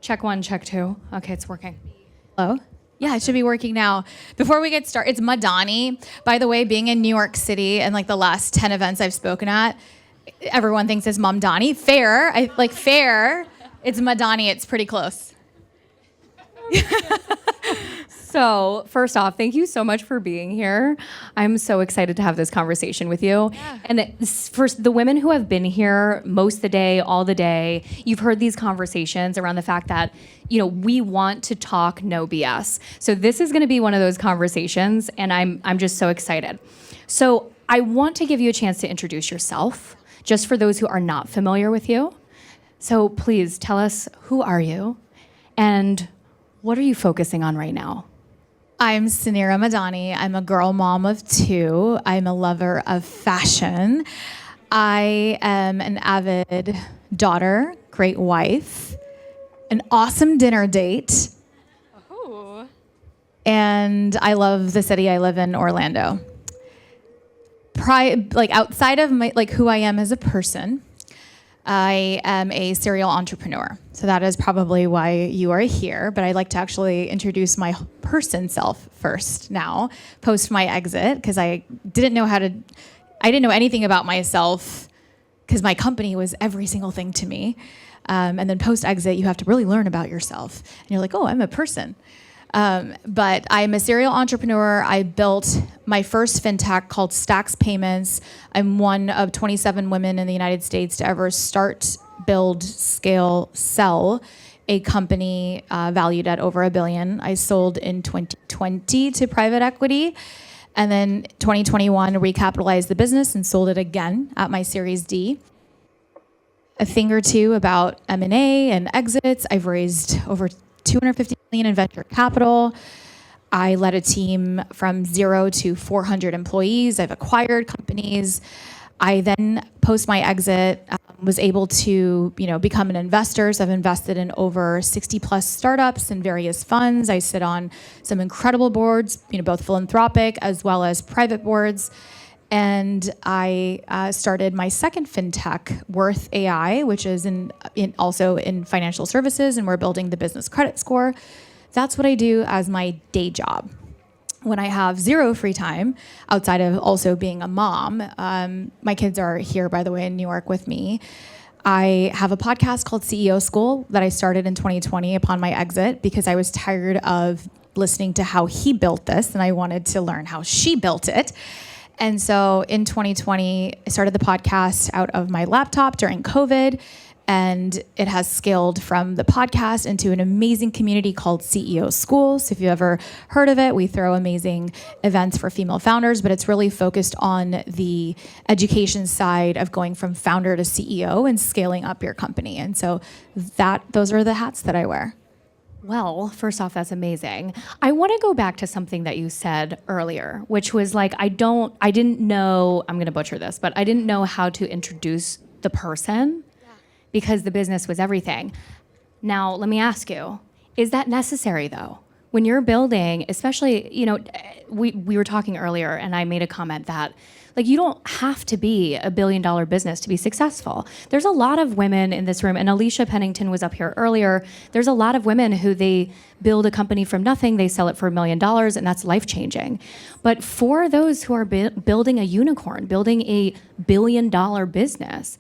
Check one, check two. Okay, it's working. Hello? Yeah, it should be working now. Before we get started, it's Madhani. By the way, being in New York City and like the last 10 events I've spoken at, everyone thinks it's Mamdani. Fair. Fair. It's Madhani. It's pretty close. So, first off, thank you so much for being here. I'm so excited to have this conversation with you. Yeah. And for the women who have been here most of the day, all the day, you've heard these conversations around the fact that, we want to talk no BS. So this is going to be one of those conversations, and I'm just so excited. So I want to give you a chance to introduce yourself, just for those who are not familiar with you. So please tell us, who are you, and what are you focusing on right now? I'm Suneera Madhani. I'm a girl mom of 2. I'm a lover of fashion. I am an avid daughter, great wife, an awesome dinner date. Oh. And I love the city I live in, Orlando. Outside of who I am as a person, I am a serial entrepreneur. So that is probably why you are here, but I'd like to actually introduce my person self first now, post my exit, because I didn't know anything about myself, because my company was every single thing to me. And then post exit, you have to really learn about yourself. And you're like, oh, I'm a person. But I'm a serial entrepreneur. I built my first fintech called Stacks Payments. I'm one of 27 women in the United States to ever start, build, scale, sell a company valued at over $1 billion. I sold in 2020 to private equity. And then 2021, recapitalized the business and sold it again at my Series D. A thing or two about M&A and exits. I've raised over $250 million in venture capital. I led a team from 0 to 400 employees. I've acquired companies. I then, post my exit, was able to, become an investor. So I've invested in over 60 plus startups and various funds. I sit on some incredible boards, both philanthropic as well as private boards. And I started my second fintech, Worth AI, which is also in financial services, and we're building the business credit score. That's what I do as my day job. When I have 0 free time, outside of also being a mom, my kids are here, by the way, in New York with me. I have a podcast called CEO School that I started in 2020 upon my exit, because I was tired of listening to how he built this, and I wanted to learn how she built it. And so in 2020, I started the podcast out of my laptop during COVID, and it has scaled from the podcast into an amazing community called CEO School. So if you've ever heard of it, we throw amazing events for female founders, but it's really focused on the education side of going from founder to CEO and scaling up your company. And so those are the hats that I wear. Well, first off, that's amazing. I want to go back to something that you said earlier, which was like, I didn't know, I'm going to butcher this, but I didn't know how to introduce the person because the business was everything. Now, let me ask you, is that necessary though? When you're building, especially, we were talking earlier and I made a comment that you don't have to be $1 billion business to be successful. There's a lot of women in this room, and Alicia Pennington was up here earlier. There's a lot of women who they build a company from nothing, they sell it for $1 million, and that's life-changing. But for those who are building a unicorn, building a $1 billion business,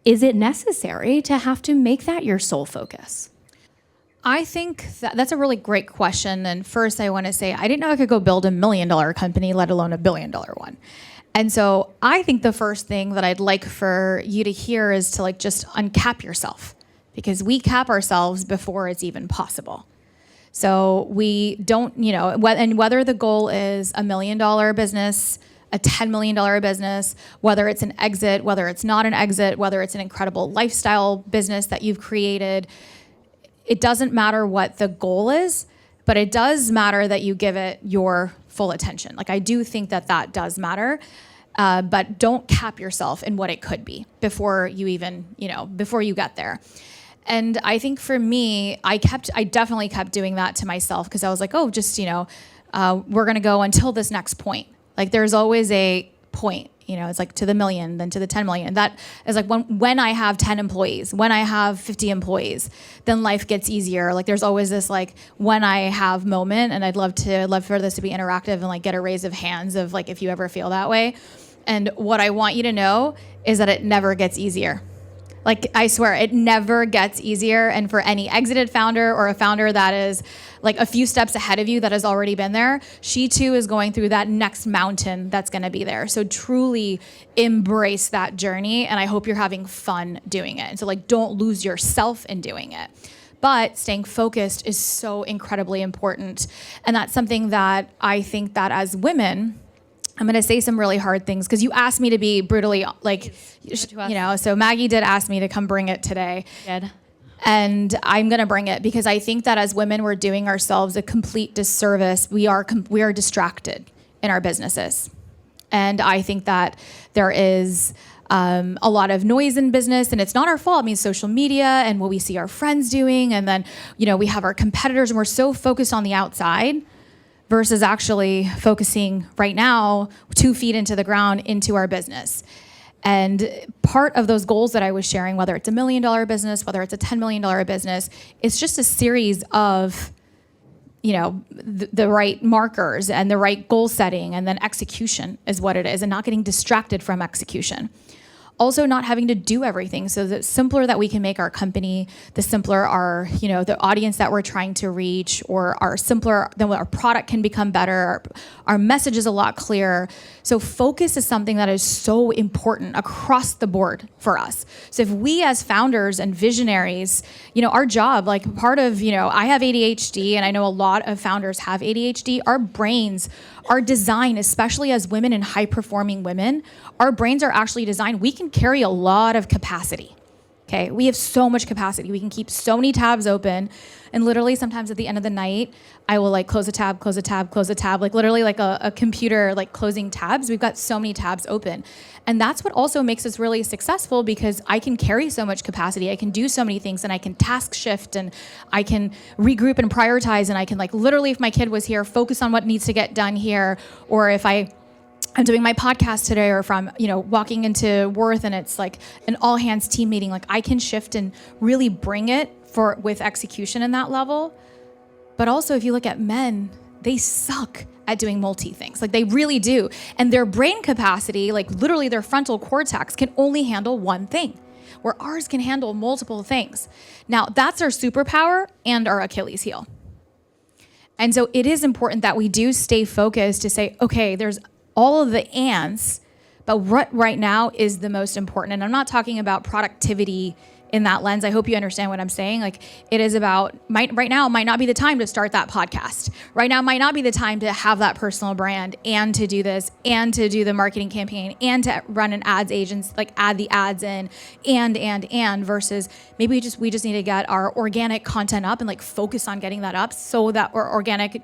is it necessary to have to make that your sole focus? I think that's a really great question. And first I want to say, I didn't know I could go build $1 million company, let alone $1 billion one. And so I think the first thing that I'd like for you to hear is to just uncap yourself, because we cap ourselves before it's even possible. So we don't, and whether the goal is $1 million business, a $10 million business, whether it's an exit, whether it's not an exit, whether it's an incredible lifestyle business that you've created, it doesn't matter what the goal is, but it does matter that you give it your full attention. I do think that does matter, but don't cap yourself in what it could be before you even, before you get there. And I think for me, I definitely kept doing that to myself, because I was like, we're gonna go until this next point. There's always a point, it's like to the million, then to the 10 million. That is like when I have 10 employees, when I have 50 employees, then life gets easier. Like there's always this like when I have moment, and I'd love for this to be interactive and like get a raise of hands of like if you ever feel that way. And what I want you to know is that it never gets easier. Like, I swear, it never gets easier. And for any exited founder or a founder that is like a few steps ahead of you that has already been there, she too is going through that next mountain that's going to be there. So truly embrace that journey. And I hope you're having fun doing it. And so like, don't lose yourself in doing it. But staying focused is so incredibly important. And that's something that I think that as women, I'm going to say some really hard things because you asked me to be brutally like, so Maggie did ask me to come bring it today. Good. And I'm going to bring it because I think that as women, we're doing ourselves a complete disservice. We are distracted in our businesses. And I think that there is a lot of noise in business, and it's not our fault. I mean, social media and what we see our friends doing. And then, we have our competitors, and we're so focused on the outside versus actually focusing right now 2 feet into the ground into our business. And part of those goals that I was sharing, whether it's $1 million business, whether it's a $10 million business, it's just a series of, the right markers and the right goal setting, and then execution is what it is, and not getting distracted from execution. Also not having to do everything. So the simpler that we can make our company, the simpler our, the audience that we're trying to reach, or our simpler, then our product can become better. Our message is a lot clearer. So focus is something that is so important across the board for us. So if we as founders and visionaries, our job, like part of, I have ADHD, and I know a lot of founders have ADHD. Our brains are designed, especially as women and high performing women, our brains are actually designed, we can carry a lot of capacity. Okay, we have so much capacity. We can keep so many tabs open. And literally sometimes at the end of the night, I will like close a tab, close a tab, close a tab, like literally like a computer, like closing tabs. We've got so many tabs open. And that's what also makes us really successful, because I can carry so much capacity. I can do so many things, and I can task shift, and I can regroup and prioritize. And I can like literally, if my kid was here, focus on what needs to get done here. Or if I'm doing my podcast today, or if I'm, walking into Worth and it's like an all hands team meeting, like I can shift and really bring it with execution in that level. But also if you look at men, they suck at doing multi things. Like they really do. And their brain capacity, like literally their frontal cortex, can only handle one thing, where ours can handle multiple things. Now that's our superpower and our Achilles heel. And so it is important that we do stay focused to say, okay, there's all of the ands, but what right now is the most important? And I'm not talking about productivity in that lens. I hope you understand what I'm saying. Like it is about, right now might not be the time to start that podcast. Right now might not be the time to have that personal brand, and to do this, and to do the marketing campaign, and to run an ads agent, like add the ads in, and versus maybe we just need to get our organic content up and like focus on getting that up, so that our organic,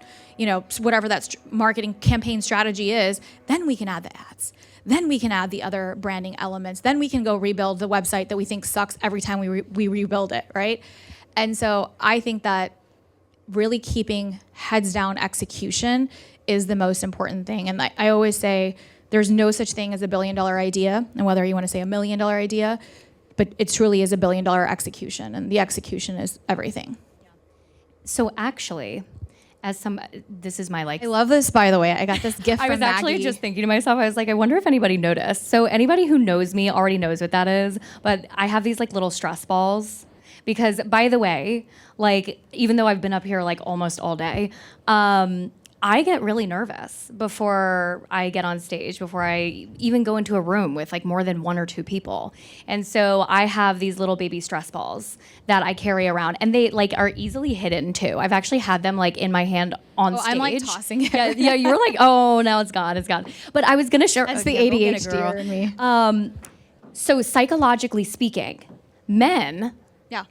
whatever that marketing campaign strategy is, then we can add the ads. Then we can add the other branding elements. Then we can go rebuild the website that we think sucks every time we rebuild it, right? And so I think that really keeping heads down execution is the most important thing. And I always say there's no such thing as a $1 billion idea, and whether you want to say $1 million idea, but it truly is a $1 billion execution, and the execution is everything. So actually, this is my I love this, by the way. I got this gift from I was actually Maggie. just thinking to myself, I was like, I wonder if anybody noticed. So anybody who knows me already knows what that is, but I have these like little stress balls, because by the way, like even though I've been up here like almost all day, I get really nervous before I get on stage, before I even go into a room with like more than 1 or 2 people. And so I have these little baby stress balls that I carry around, and they like are easily hidden too. I've actually had them like in my hand on stage. I'm like tossing it. Yeah, you were like, oh, now it's gone. But I was gonna share. That's the ADHD in me. So psychologically speaking, men, Yeah.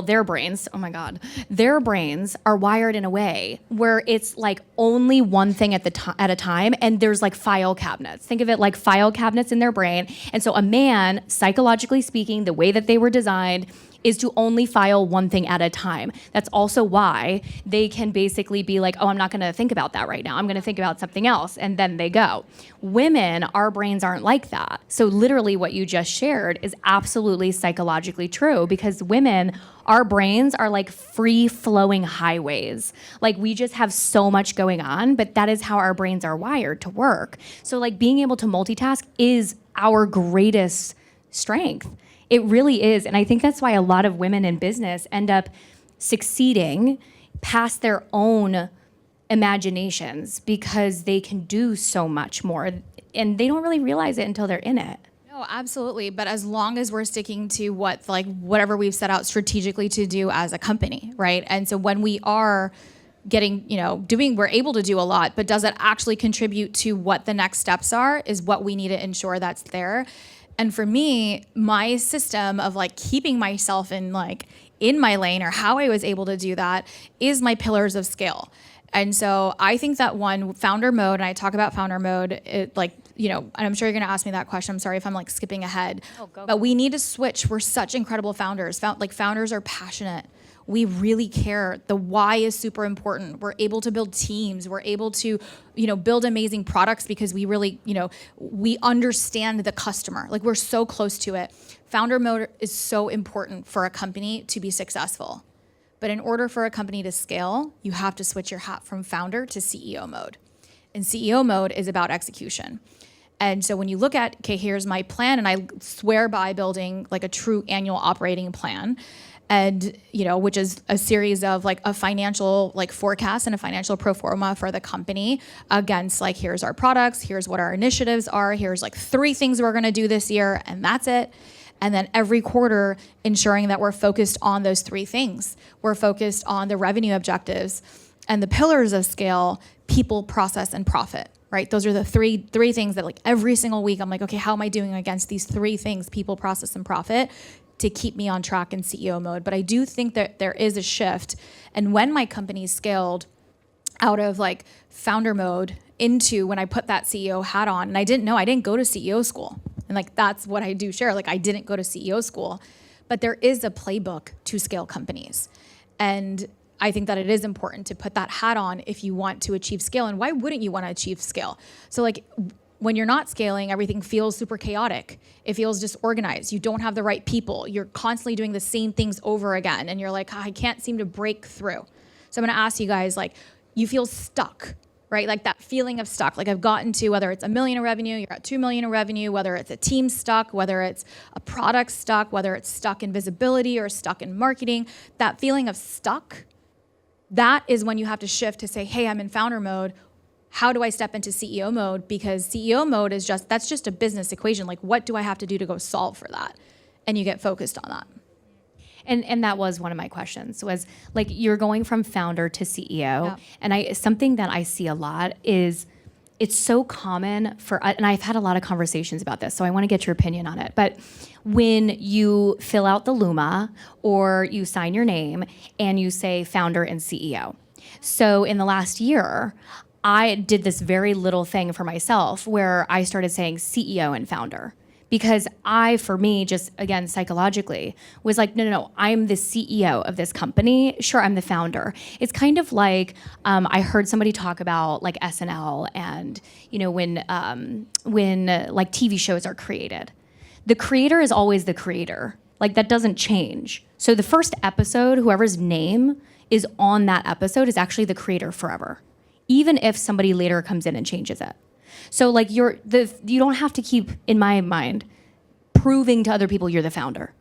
their brains, oh my God, their brains are wired in a way where it's like only one thing at a time, and there's like file cabinets. Think of it like file cabinets in their brain. And so a man, psychologically speaking, the way that they were designed is to only file one thing at a time. That's also why they can basically be like, oh, I'm not going to think about that right now. I'm going to think about something else. And then they go. Women, our brains aren't like that. So literally what you just shared is absolutely psychologically true, because women, our brains are like free flowing highways. Like we just have so much going on, but that is how our brains are wired to work. So like being able to multitask is our greatest strength. It really is. And I think that's why a lot of women in business end up succeeding past their own imaginations, because they can do so much more and they don't really realize it until they're in it. No, absolutely. But as long as we're sticking to whatever we've set out strategically to do as a company, right? And so when we are getting, we're able to do a lot, but does it actually contribute to what the next steps are is what we need to ensure that's there. And for me, my system of like keeping myself in my lane, or how I was able to do that, is my pillars of scale. And so I think that founder mode, and I talk about founder mode, and I'm sure you're going to ask me that question. I'm sorry if I'm like skipping ahead. But we need to switch. We're such incredible founders. Founders are passionate. We really care. The why is super important. We're able to build teams. We're able to, build amazing products because we really, we understand the customer. Like we're so close to it. Founder mode is so important for a company to be successful. But in order for a company to scale, you have to switch your hat from founder to CEO mode. And CEO mode is about execution. And so when you look at, okay, here's my plan, and I swear by building like a true annual operating plan, and which is a series of like a financial like forecast and a financial pro forma for the company against like, here's our products, here's what our initiatives are, here's like 3 things we're gonna do this year, and that's it. And then every quarter ensuring that we're focused on those 3 things. We're focused on the revenue objectives and the pillars of scale: people, process, and profit, right? Those are the three things that like every single week I'm like, okay, how am I doing against these 3 things, people, process, and profit, to keep me on track in CEO mode. But I do think that there is a shift. And when my company scaled out of like founder mode into when I put that CEO hat on, and I didn't go to CEO school. And like, that's what I do share. Like I didn't go to CEO school, but there is a playbook to scale companies. And I think that it is important to put that hat on if you want to achieve scale. And why wouldn't you want to achieve scale? So like when you're not scaling, everything feels super chaotic. It feels disorganized. You don't have the right people. You're constantly doing the same things over again. And you're like, I can't seem to break through. So I'm gonna ask you guys, like, you feel stuck, right? Like that feeling of stuck. Like I've gotten to, whether it's $1 million in revenue, you're at $2 million in revenue, whether it's a team stuck, whether it's a product stuck, whether it's stuck in visibility or stuck in marketing, that feeling of stuck, that is when you have to shift to say, hey, I'm in founder mode. How do I step into CEO mode? Because CEO mode is that's just a business equation. Like, what do I have to do to go solve for that? And you get focused on that. And that was one of my questions, was like, you're going from founder to CEO. Yeah. And something that I see a lot is it's so common and I've had a lot of conversations about this, so I want to get your opinion on it. But when you fill out the Luma or you sign your name and you say founder and CEO. So in the last year, I did this very little thing for myself where I started saying CEO and founder. Because for me, just again, psychologically, was like, no, I'm the CEO of this company. Sure, I'm the founder. It's kind of like, I heard somebody talk about like SNL and, when like TV shows are created. The creator is always the creator. Like that doesn't change. So the first episode, whoever's name is on that episode is actually the creator forever, even if somebody later comes in and changes it. So like you don't have to keep, in my mind, proving to other people you're the founder.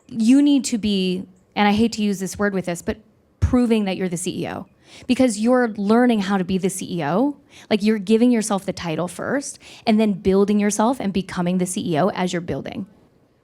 You need to be, and I hate to use this word with this, but proving that you're the CEO. Because you're learning how to be the CEO. Like you're giving yourself the title first and then building yourself and becoming the CEO as you're building.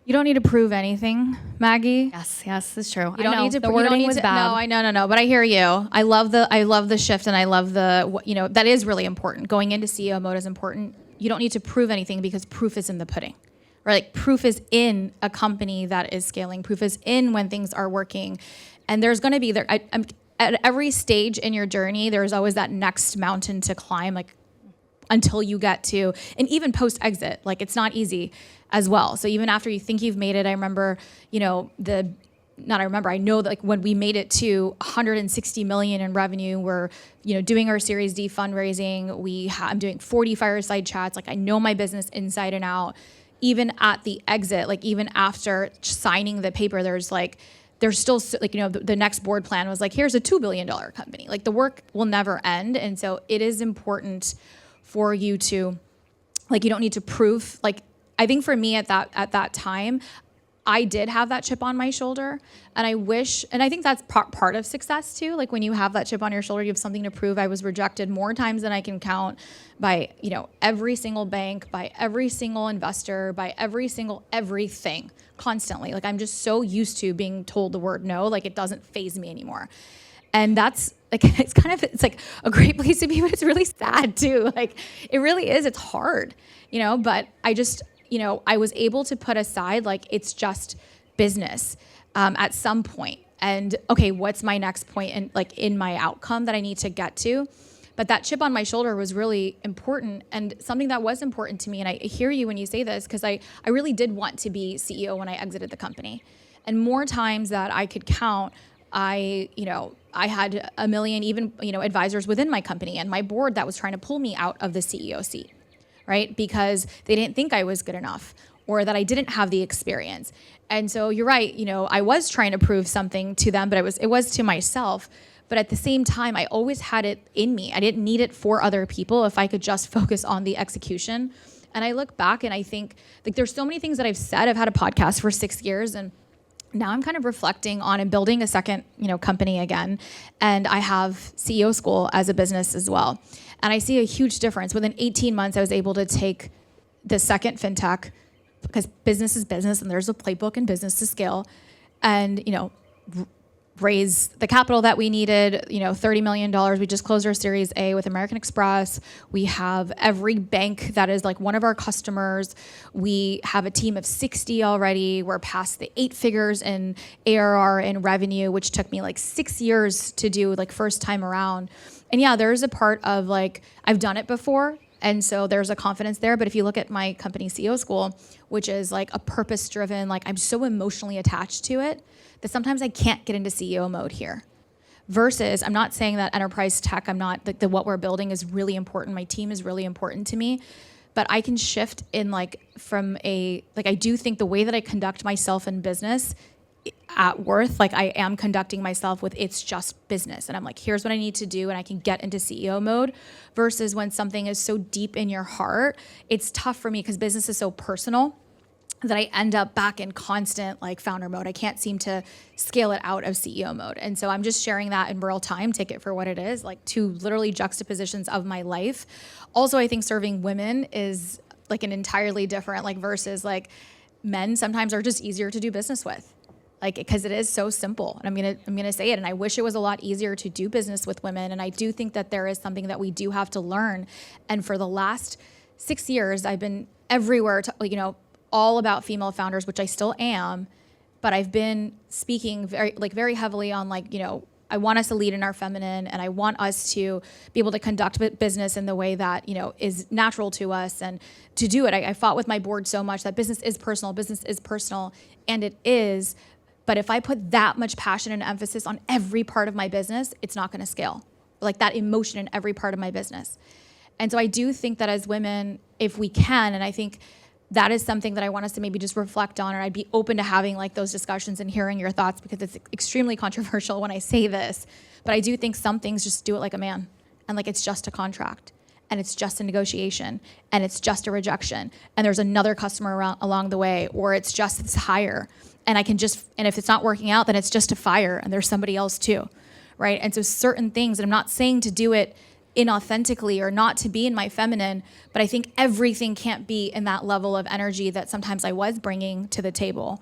You don't need to prove anything, Maggie. Yes, that's true. You don't need to. The wording was bad. No. But I hear you. I love the shift, and I love that is really important. Going into CEO mode is important. You don't need to prove anything because proof is in the pudding, right? Like proof is in a company that is scaling. Proof is in when things are working, and there's going to be I'm at every stage in your journey. There's always that next mountain to climb, like until you get to, and even post exit, like it's not easy as well. So even after you think you've made it, I remember, the I know that like when we made it to 160 million in revenue, we're, doing our Series D fundraising. I'm doing 40 fireside chats. Like I know my business inside and out. Even at the exit, like even after signing the paper, there's still like, the next board plan was like, here's a $2 billion company. Like the work will never end. And so it is important for you to, like, you don't need to prove, like, I think for me at that time, I did have that chip on my shoulder, and I think that's part of success too. Like when you have that chip on your shoulder, you have something to prove. I was rejected more times than I can count by, every single bank, by every single investor, by every single everything constantly. Like I'm just so used to being told the word no, like it doesn't faze me anymore. And that's like, it's like a great place to be, but it's really sad too. Like it really is, it's hard, but I just, I was able to put aside, like, it's just business at some point. And okay, what's my next point in my outcome that I need to get to? But that chip on my shoulder was really important, and something that was important to me. And I hear you when you say this, because I really did want to be CEO when I exited the company. And more times that I could count, I had a million, even, advisors within my company and my board that was trying to pull me out of the CEO seat. Right? Because they didn't think I was good enough or that I didn't have the experience. And so you're right, I was trying to prove something to them, but it was to myself. But at the same time, I always had it in me. I didn't need it for other people if I could just focus on the execution. And I look back and I think like there's so many things that I've said. I've had a podcast for 6 years, and now I'm kind of reflecting on and building a second, company again. And I have CEO school as a business as well. And I see a huge difference. Within 18 months, I was able to take the second fintech, because business is business and there's a playbook in business to scale, and, raise the capital that we needed, $30 million. We just closed our Series A with American Express. We have every bank that is like one of our customers. We have a team of 60 already. We're past the 8 figures in ARR and revenue, which took me like 6 years to do, like first time around. And yeah, there's a part of like, I've done it before. And so there's a confidence there. But if you look at my company CEO school, which is like a purpose driven, like I'm so emotionally attached to it that sometimes I can't get into CEO mode here. Versus, I'm not saying that enterprise tech, I'm not, like what we're building is really important. My team is really important to me. But I can shift in I do think the way that I conduct myself in business at Worth, like I am conducting myself with it's just business. And I'm like, here's what I need to do. And I can get into CEO mode versus when something is so deep in your heart, it's tough for me because business is so personal that I end up back in constant like founder mode. I can't seem to scale it out of CEO mode. And so I'm just sharing that in real time, take it for what it is, like two literally juxtapositions of my life. Also, I think serving women is like an entirely different, like versus like men sometimes are just easier to do business with. Like, because it is so simple. And I'm gonna say it. And I wish it was a lot easier to do business with women. And I do think that there is something that we do have to learn. And for the last 6 years, I've been everywhere, all about female founders, which I still am. But I've been speaking very heavily on I want us to lead in our feminine, and I want us to be able to conduct business in the way that, is natural to us. And to do it, I fought with my board so much that business is personal, and it is. But if I put that much passion and emphasis on every part of my business, it's not gonna scale. Like that emotion in every part of my business. And so I do think that as women, if we can, and I think that is something that I want us to maybe just reflect on, or I'd be open to having like those discussions and hearing your thoughts, because it's extremely controversial when I say this, but I do think some things just do it like a man, and like it's just a contract, and it's just a negotiation, and it's just a rejection, and there's another customer along the way, or it's just this hire, and and if it's not working out, then it's just a fire, and there's somebody else too, right? And so certain things, and I'm not saying to do it inauthentically or not to be in my feminine, but I think everything can't be in that level of energy that sometimes I was bringing to the table.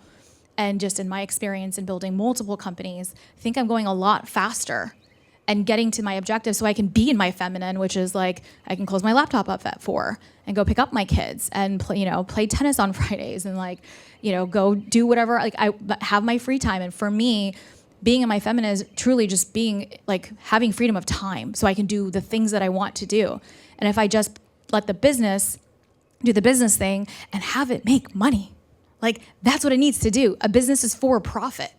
And just in my experience in building multiple companies, I think I'm going a lot faster and getting to my objective so I can be in my feminine, which is like I can close my laptop up at 4 and go pick up my kids and play tennis on Fridays and go do whatever. Like I have my free time. And for me, being in my feminine is truly just being like having freedom of time so I can do the things that I want to do. And if I just let the business do the business thing and have it make money, like that's what it needs to do. A business is for profit,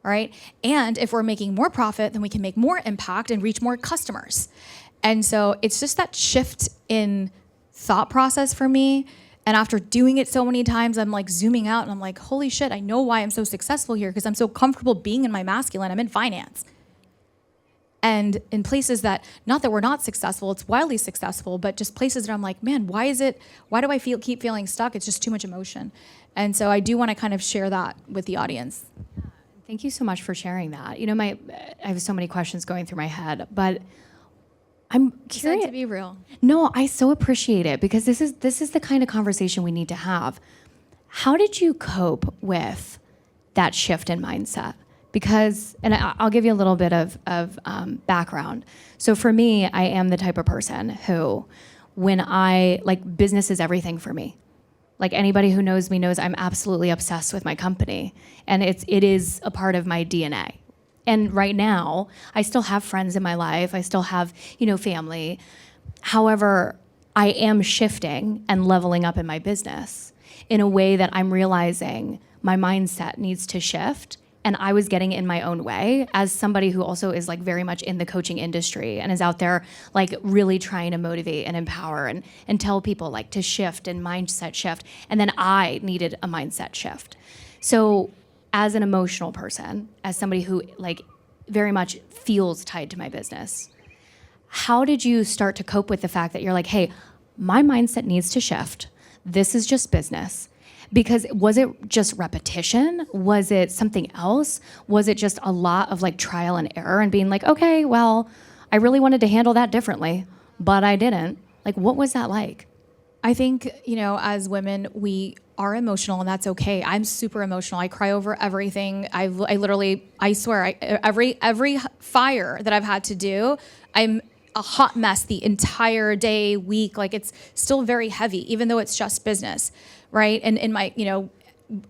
all right? And if we're making more profit, then we can make more impact and reach more customers. And so it's just that shift in thought process for me. And after doing it so many times, I'm like zooming out and I'm like, holy shit, I know why I'm so successful here, because I'm so comfortable being in my masculine. I'm in finance. And in places that, not that we're not successful, it's wildly successful, but just places that I'm like, man, why do I keep feeling stuck? It's just too much emotion. And so I do want to kind of share that with the audience. Thank you so much for sharing that. You know, I have so many questions going through my head, but I'm curious. To be real. No, I so appreciate it, because this is the kind of conversation we need to have. How did you cope with that shift in mindset? Because, and I'll give you a little bit of background. So for me, I am the type of person who, when business is everything for me. Like, anybody who knows me knows I'm absolutely obsessed with my company, and it is a part of my DNA. And right now, I still have friends in my life. I still have, family. However, I am shifting and leveling up in my business in a way that I'm realizing my mindset needs to shift. And I was getting in my own way as somebody who also is like very much in the coaching industry and is out there like really trying to motivate and empower and tell people like to shift and mindset shift. And then I needed a mindset shift. So as an emotional person, as somebody who like very much feels tied to my business, how did you start to cope with the fact that you're like, hey, my mindset needs to shift. This is just business. Because was it just repetition? Was it something else? Was it just a lot of like trial and error and being like, okay, well, I really wanted to handle that differently, but I didn't. Like, what was that like? I think, as women, we are emotional, and that's okay. I'm super emotional. I cry over everything. I swear, every fire that I've had to do, I'm a hot mess the entire day, week. Like, it's still very heavy, even though it's just business, right? And in my,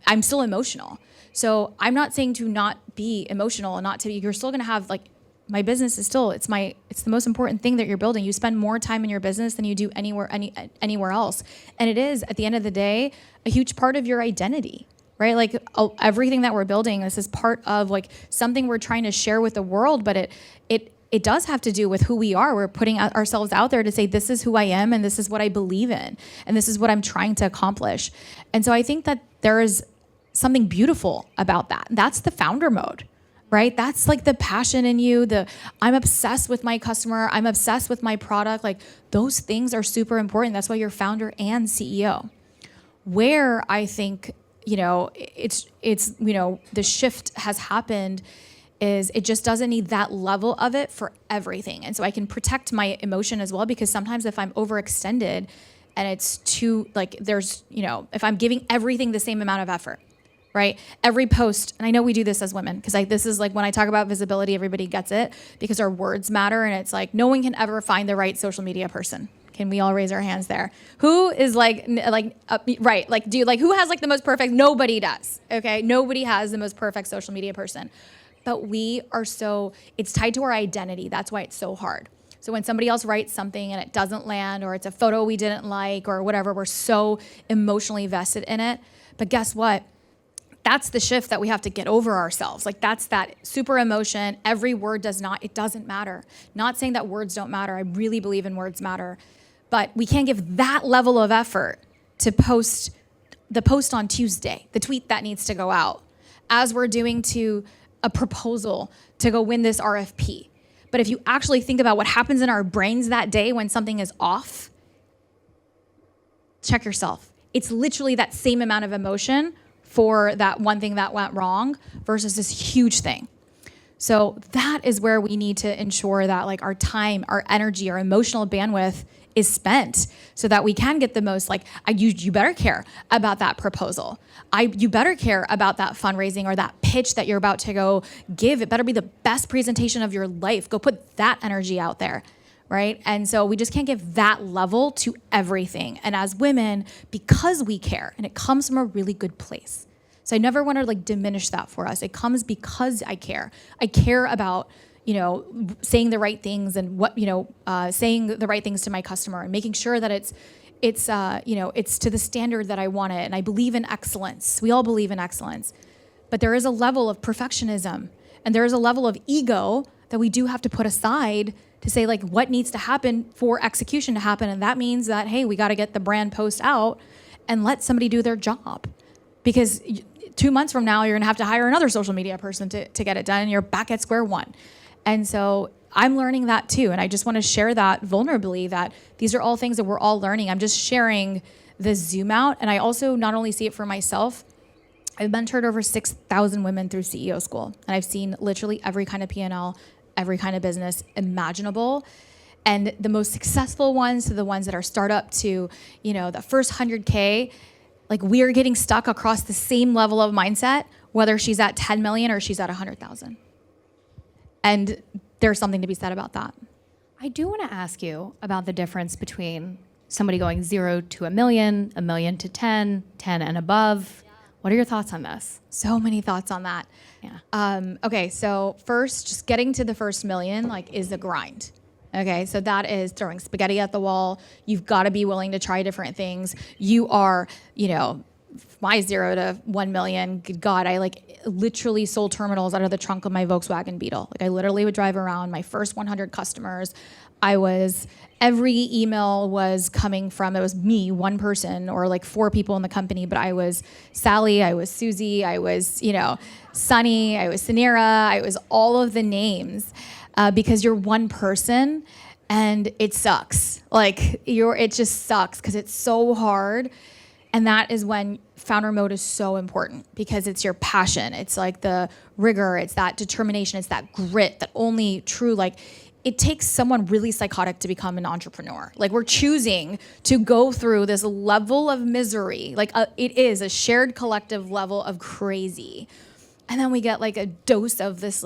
I'm still emotional. So I'm not saying to not be emotional and not to be, you're still going to have like, my business is still, it's the most important thing that you're building. You spend more time in your business than you do anywhere else. And it is, at the end of the day, a huge part of your identity, right? Like everything that we're building, this is part of like something we're trying to share with the world, but it does have to do with who we are. We're putting ourselves out there to say, this is who I am, and this is what I believe in, and this is what I'm trying to accomplish. And so I think that there is something beautiful about that. That's the founder mode, right? That's like the passion in you, I'm obsessed with my customer, I'm obsessed with my product. Like, those things are super important. That's why you're founder and CEO. Where I think, it's the shift has happened is it just doesn't need that level of it for everything. And so I can protect my emotion as well, because sometimes if I'm overextended and it's too, like, there's, if I'm giving everything the same amount of effort, right? Every post, and I know we do this as women, because this is like when I talk about visibility, everybody gets it, because our words matter, and it's like no one can ever find the right social media person. Can we all raise our hands there? Who is right? Like, who has like the most perfect? Nobody does. Okay, nobody has the most perfect social media person. But it's tied to our identity. That's why it's so hard. So when somebody else writes something and it doesn't land, or it's a photo we didn't like, or whatever, we're so emotionally vested in it. But guess what? That's the shift that we have to get over ourselves. Like, that's that super emotion. Every word it doesn't matter. Not saying that words don't matter. I really believe in words matter. But we can't give that level of effort to post the post on Tuesday, the tweet that needs to go out, as we're doing to a proposal to go win this RFP. But if you actually think about what happens in our brains that day when something is off, check yourself. It's literally that same amount of emotion for that one thing that went wrong versus this huge thing. So that is where we need to ensure that like our time, our energy, our emotional bandwidth is spent so that we can get the most, like, you better care about that proposal. You better care about that fundraising or that pitch that you're about to go give. It better be the best presentation of your life. Go put that energy out there, right? And so we just can't give that level to everything. And as women, because we care, and it comes from a really good place. So I never want to like diminish that for us. It comes because I care. I care about saying the right things and saying the right things to my customer and making sure that it's to the standard that I want it. And I believe in excellence. We all believe in excellence. But there is a level of perfectionism and there is a level of ego that we do have to put aside to say like what needs to happen for execution to happen. And that means that, hey, we got to get the brand post out and let somebody do their job. Because 2 months from now, you're going to have to hire another social media person to get it done, and you're back at square one. And so I'm learning that too. And I just want to share that vulnerably, that these are all things that we're all learning. I'm just sharing the zoom out. And I also not only see it for myself, I've mentored over 6,000 women through CEO school. And I've seen literally every kind of P&L, every kind of business imaginable. And the most successful ones to the ones that are startup to, the first 100K, like we are getting stuck across the same level of mindset, whether she's at 10 million or she's at 100,000. And there's something to be said about that. I do want to ask you about the difference between somebody going 0 to a million to 10, 10 and above. What are your thoughts on this? So many thoughts on that. Yeah. Okay, so first, just getting to the first million, is the grind. Okay, so that is throwing spaghetti at the wall. You've got to be willing to try different things. You are, my 0 to 1 million, good God, I literally sold terminals out of the trunk of my Volkswagen Beetle. I literally would drive around my first 100 customers. Every email was coming from, it was me, one person, or 4 people in the company, but I was Sally, I was Susie, I was, Sunny, I was Suneera, I was all of the names, because you're one person and it sucks. It just sucks because it's so hard. And that is when founder mode is so important, because it's your passion. It's the rigor, it's that determination, it's that grit that only true, it takes someone really psychotic to become an entrepreneur. We're choosing to go through this level of misery. It is a shared collective level of crazy. And then we get a dose of this,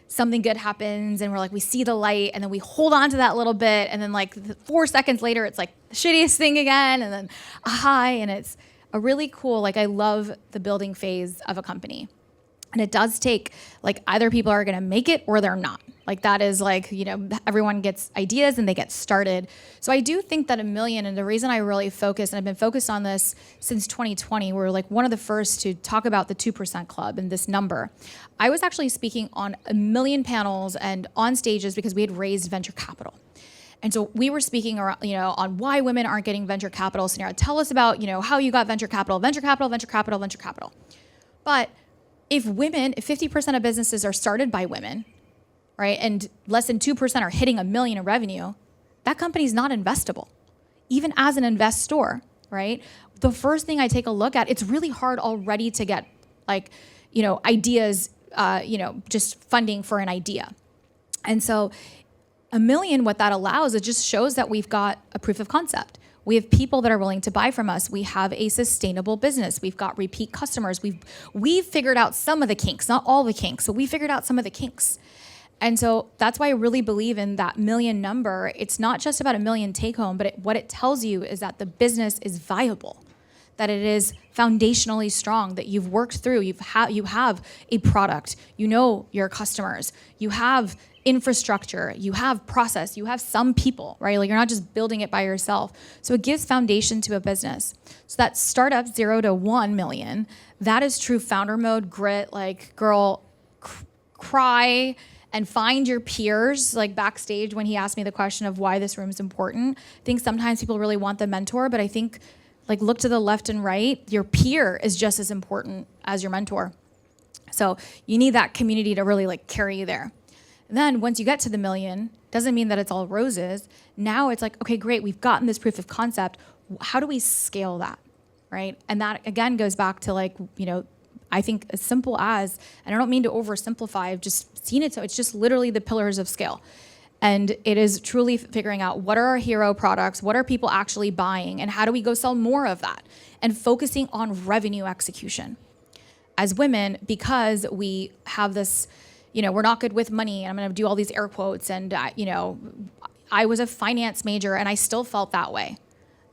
something good happens and we see the light, and then we hold on to that little bit. And then 4 seconds later, it's the shittiest thing again. And then a high, and it's a really cool, I love the building phase of a company. And it does take, either people are going to make it or they're not. That is everyone gets ideas and they get started. So I do think that a million, and the reason I really focus, and I've been focused on this since 2020, we're one of the first to talk about the 2% club and this number. I was actually speaking on a million panels and on stages because we had raised venture capital. And so we were speaking around, on why women aren't getting venture capital. Suneera, tell us about, how you got venture capital. But if 50% of businesses are started by women, right, and less than 2% are hitting $1 million in revenue, that company's not investable. Even as an investor, right? The first thing I take a look at, it's really hard already to get ideas, just funding for an idea. And so $1 million, what that allows, it just shows that we've got a proof of concept. We have people that are willing to buy from us. We have a sustainable business. We've got repeat customers. We've figured out some of the kinks, not all the kinks. So we figured out some of the kinks. And so that's why I really believe in that million number. It's not just about $1 million take home, but what it tells you is that the business is viable, that it is foundationally strong, that you've worked through, you have a product, your customers, you have infrastructure, you have process, you have some people, right? You're not just building it by yourself. So it gives foundation to a business. So that startup 0 to 1 million, that is true founder mode, grit, girl, cry and find your peers, backstage when he asked me the question of why this room is important. I think sometimes people really want the mentor, but I think look to the left and right, your peer is just as important as your mentor. So you need that community to really carry you there. Then once you get to the million, doesn't mean that it's all roses. Now it's okay, great, we've gotten this proof of concept. How do we scale that, right? And that again goes back to I think as simple as, and I don't mean to oversimplify, I've just seen it, so it's just literally the pillars of scale. And it is truly figuring out what are our hero products, what are people actually buying, and how do we go sell more of that? And focusing on revenue execution. As women, because we have this, we're not good with money, and I'm gonna do all these air quotes, and I was a finance major and I still felt that way,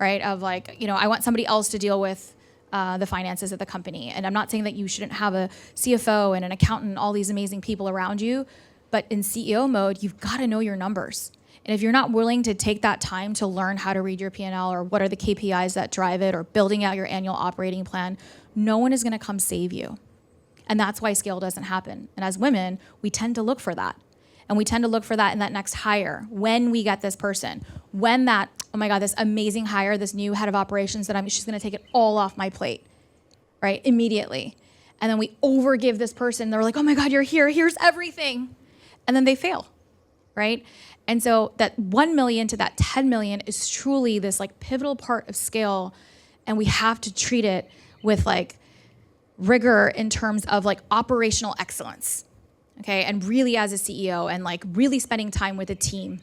right? Of I want somebody else to deal with the finances of the company. And I'm not saying that you shouldn't have a CFO and an accountant, all these amazing people around you, but in CEO mode, you've got to know your numbers. And if you're not willing to take that time to learn how to read your P&L or what are the KPIs that drive it or building out your annual operating plan, no one is going to come save you. And that's why scale doesn't happen. And as women, we tend to look for that. And we tend to look for that in that next hire. When we get this person, when that, oh my God, this amazing hire, this new head of operations she's gonna take it all off my plate, right? Immediately. And then we overgive this person. They're like, oh my God, you're here, here's everything. And then they fail, right? And so that 1 million to that 10 million is truly this like pivotal part of scale. And we have to treat it with like rigor in terms of like operational excellence. Okay, and really as a CEO and like really spending time with a team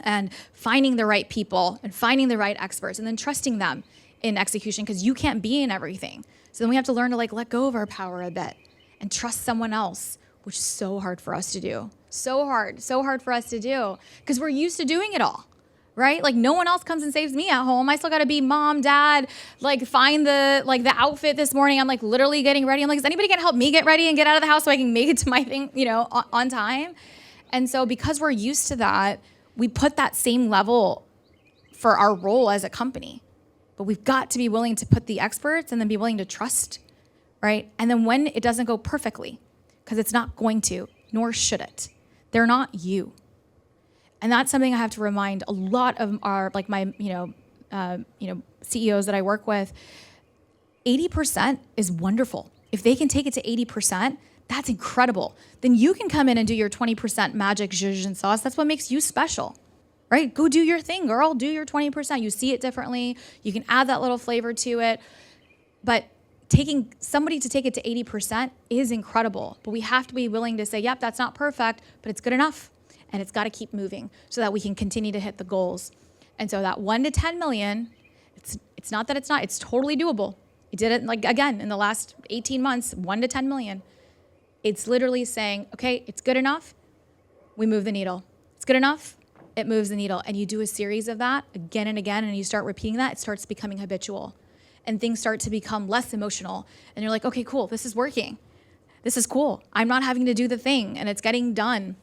and finding the right people and finding the right experts and then trusting them in execution because you can't be in everything. So then we have to learn to like let go of our power a bit and trust someone else, which is so hard for us to do. So hard for us to do because we're used to doing it all. Right? Like no one else comes and saves me at home. I still got to be mom, dad, like find the outfit this morning. I'm like literally getting ready. I'm like, is anybody going to help me get ready and get out of the house so I can make it to my thing, on time? And so because we're used to that, we put that same level for our role as a company. But we've got to be willing to put the experts and then be willing to trust, right? And then when it doesn't go perfectly, because it's not going to, nor should it, they're not you. And that's something I have to remind a lot of our, like my, CEOs that I work with. 80% is wonderful. If they can take it to 80%, that's incredible. Then you can come in and do your 20% magic zhuzh and sauce. That's what makes you special, right? Go do your thing, girl. Do your 20%. You see it differently. You can add that little flavor to it. But taking somebody to take it to 80% is incredible. But we have to be willing to say, yep, that's not perfect, but it's good enough. And it's got to keep moving so that we can continue to hit the goals. And so that 1 to 10 million, it's not that it's not, it's totally doable. We did it like again in the last 18 months, 1 to 10 million. It's literally saying, okay, it's good enough, we move the needle. It's good enough, it moves the needle. And you do a series of that again and again, and you start repeating that, it starts becoming habitual. And things start to become less emotional. And you're like, okay, cool, this is working. This is cool. I'm not having to do the thing, and it's getting done.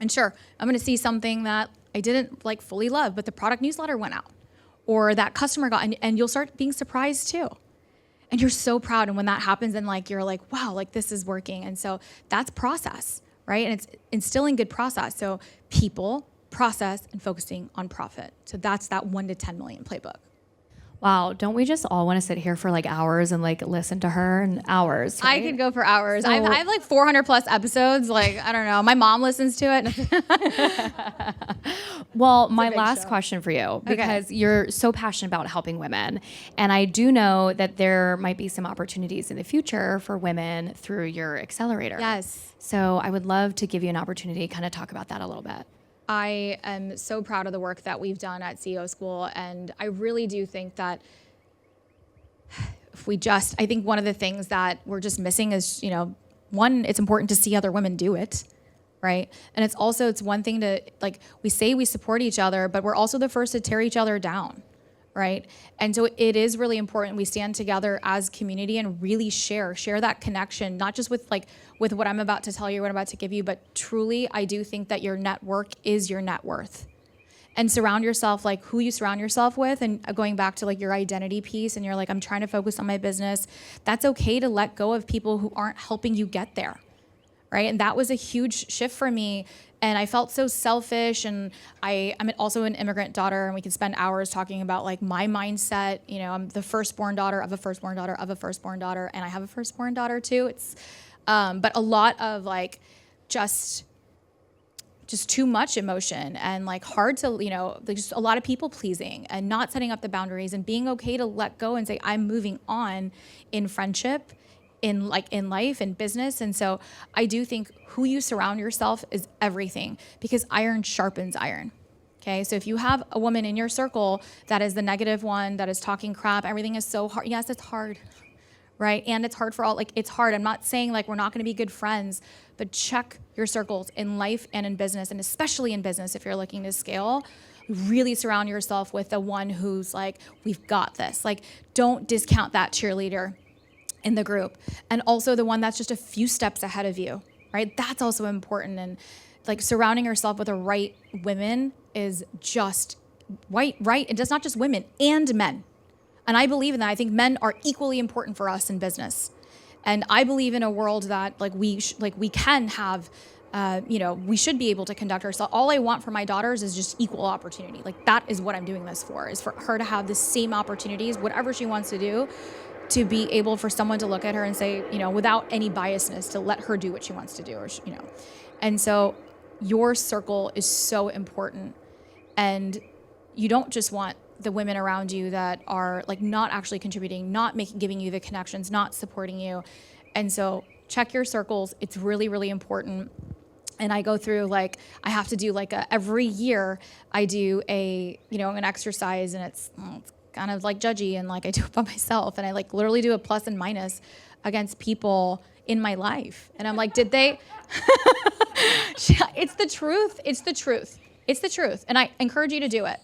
And sure, I'm going to see something that I didn't like fully love, but the product newsletter went out or that customer got, and you'll start being surprised too. And you're so proud. And when that happens, and like, you're like, wow, like this is working. And so that's process, right? And it's instilling good process. So people, process, and focusing on profit. So that's that 1 to 10 million playbook. Wow, don't we just all want to sit here for like hours and like listen to her and hours? Right? I could go for hours. I have like 400 plus episodes. Like, I don't know. My mom listens to it. Well, my last question for you, because you're so passionate about helping women. And I do know that there might be some opportunities in the future for women through your accelerator. Yes. So I would love to give you an opportunity to kind of talk about that a little bit. I am so proud of the work that we've done at CEO School, and I really do think that I think one of the things that we're just missing is, one, it's important to see other women do it, right? And it's one thing to, like, we say we support each other, but we're also the first to tear each other down, right? And so it is really important we stand together as community and really share that connection, not just with what I'm about to tell you, what I'm about to give you, but truly, I do think that your network is your net worth. And surround yourself, like who you surround yourself with, and going back to like your identity piece, and you're like, I'm trying to focus on my business. That's okay to let go of people who aren't helping you get there, right? And that was a huge shift for me. And I felt so selfish, and I'm also an immigrant daughter, and we could spend hours talking about like my mindset. I'm the firstborn daughter of a firstborn daughter of a firstborn daughter, and I have a firstborn daughter too. It's, but a lot of like just too much emotion, and like hard to, just a lot of people pleasing and not setting up the boundaries and being okay to let go and say, I'm moving on in friendship, in life and business. And so I do think who you surround yourself is everything, because iron sharpens iron. Okay. So if you have a woman in your circle that is the negative one, that is talking crap, everything is so hard. Yes, it's hard. Right. And it's hard for all, it's hard. I'm not saying like we're not going to be good friends, but check your circles in life and in business, and especially in business. If you're looking to scale, really surround yourself with the one who's like, we've got this. Like, don't discount that cheerleader in the group. And also the one that's just a few steps ahead of you, right? That's also important. And like surrounding yourself with the right women is just right. And it's not just women, and men. And I believe in that. I think men are equally important for us in business. And I believe in a world that like we can have, we should be able to conduct ourselves. All I want for my daughters is just equal opportunity. Like that is what I'm doing this for, is for her to have the same opportunities, whatever she wants to do, to be able for someone to look at her and say, without any biasness, to let her do what she wants to do, And so your circle is so important. And you don't just want the women around you that are like not actually contributing, not giving you the connections, not supporting you. And so check your circles. It's really, really important. And I go through I have to do every year I do an exercise, and it's kind of judgy, and I do it by myself, and I literally do a plus and minus against people in my life. And I'm like, did they? It's the truth. It's the truth. It's the truth. And I encourage you to do it.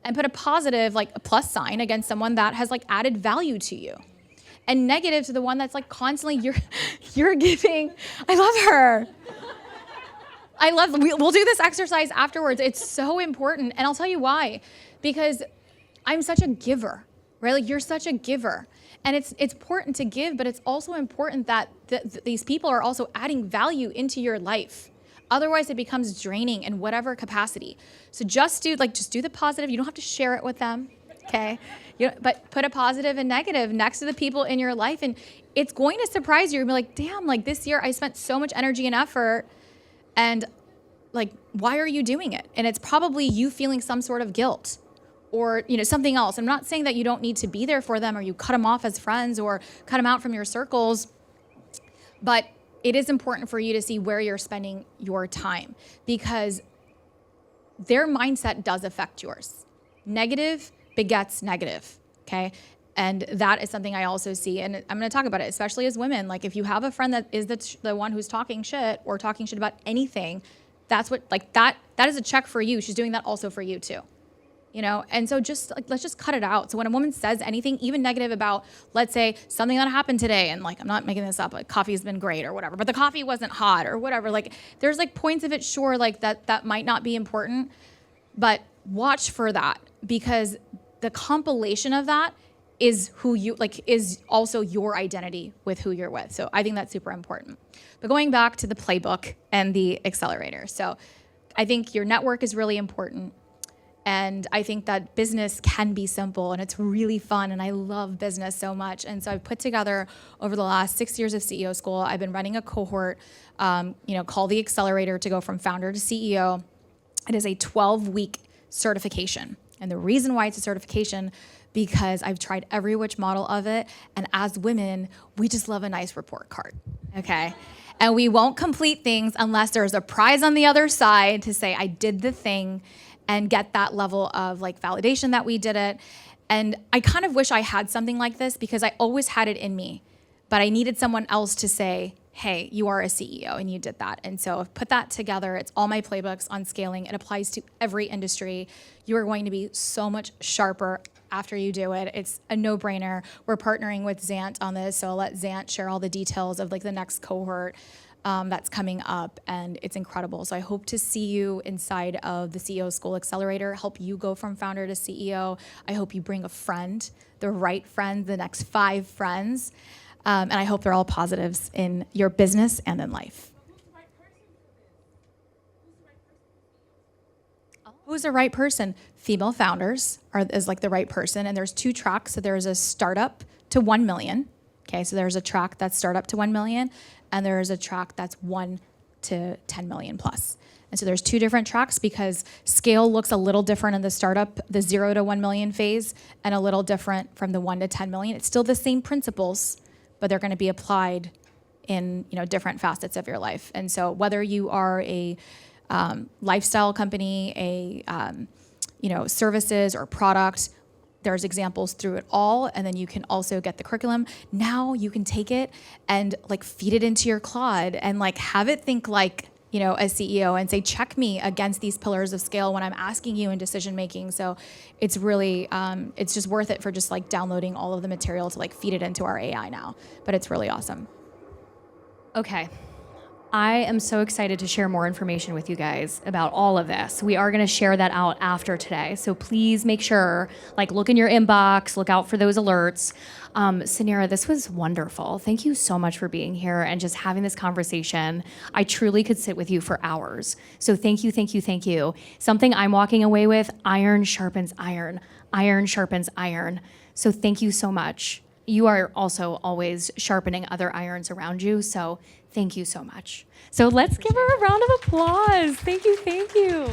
And put a positive, a plus sign against someone that has added value to you. And negative to the one that's constantly you're giving. I love her. We'll do this exercise afterwards. It's so important. And I'll tell you why. Because I'm such a giver, right? You're such a giver. And it's important to give, but it's also important that these people are also adding value into your life. Otherwise, it becomes draining in whatever capacity. So just do the positive. You don't have to share it with them, okay? But put a positive and negative next to the people in your life, and it's going to surprise you. You'll be like, damn, this year I spent so much energy and effort, and why are you doing it? And it's probably you feeling some sort of guilt or something else. I'm not saying that you don't need to be there for them, or you cut them off as friends or cut them out from your circles, but it is important for you to see where you're spending your time, because their mindset does affect yours. Negative begets negative, okay? And that is something I also see, and I'm going to talk about it, especially as women. If you have a friend that is the one who's talking shit about anything, that's what, that is a check for you. She's doing that also for you too. And so just let's just cut it out. So when a woman says anything, even negative about, let's say, something that happened today, and I'm not making this up, coffee's been great or whatever, but the coffee wasn't hot or whatever, there's points of it, sure, that might not be important, but watch for that, because the compilation of that is who you, is also your identity with who you're with. So I think that's super important. But going back to the playbook and the accelerator. So I think your network is really important. And I think that business can be simple, and it's really fun, and I love business so much. And so I've put together, over the last 6 years of CEO school, I've been running a cohort, called the Accelerator, to go from founder to CEO. It is a 12-week certification. And the reason why it's a certification, because I've tried every which model of it, and as women, we just love a nice report card, okay? And we won't complete things unless there's a prize on the other side to say, I did the thing, and get that level of validation that we did it. And I kind of wish I had something like this, because I always had it in me, but I needed someone else to say, hey, you are a CEO and you did that. And so I've put that together. It's all my playbooks on scaling. It applies to every industry. You are going to be so much sharper after you do it. It's a no-brainer. We're partnering with Zant on this, so I'll let Zant share all the details of the next cohort that's coming up, and it's incredible. So I hope to see you inside of the CEO School Accelerator, help you go from founder to CEO. I hope you bring a friend, the right friend, the next 5 friends, and I hope they're all positives in your business and in life. Who's the right person? Female founders is the right person, and there's 2 tracks. So there's a startup to 1 million. Okay, so there's a track that's startup to 1 million, and there's a track that's 1 to 10 million plus. And so there's 2 different tracks, because scale looks a little different in the startup, the 0 to 1 million phase, and a little different from the 1 to 10 million. It's still the same principles, but they're going to be applied in different facets of your life. And so whether you are a lifestyle company, a services or product, there's examples through it all, and then you can also get the curriculum. Now you can take it and feed it into your Claude and have it think a CEO and say, check me against these pillars of scale when I'm asking you in decision making. So it's really, it's just worth it for just downloading all of the material to feed it into our AI now. But it's really awesome. Okay. I am so excited to share more information with you guys about all of this. We are going to share that out after today. So please make sure, like, look in your inbox, look out for those alerts. Suneera, this was wonderful. Thank you so much for being here and just having this conversation. I truly could sit with you for hours. So thank you, thank you, thank you. Something I'm walking away with, iron sharpens iron. Iron sharpens iron. So thank you so much. You are also always sharpening other irons around you, so thank you so much. So let's give her a round of applause. Thank you, thank you.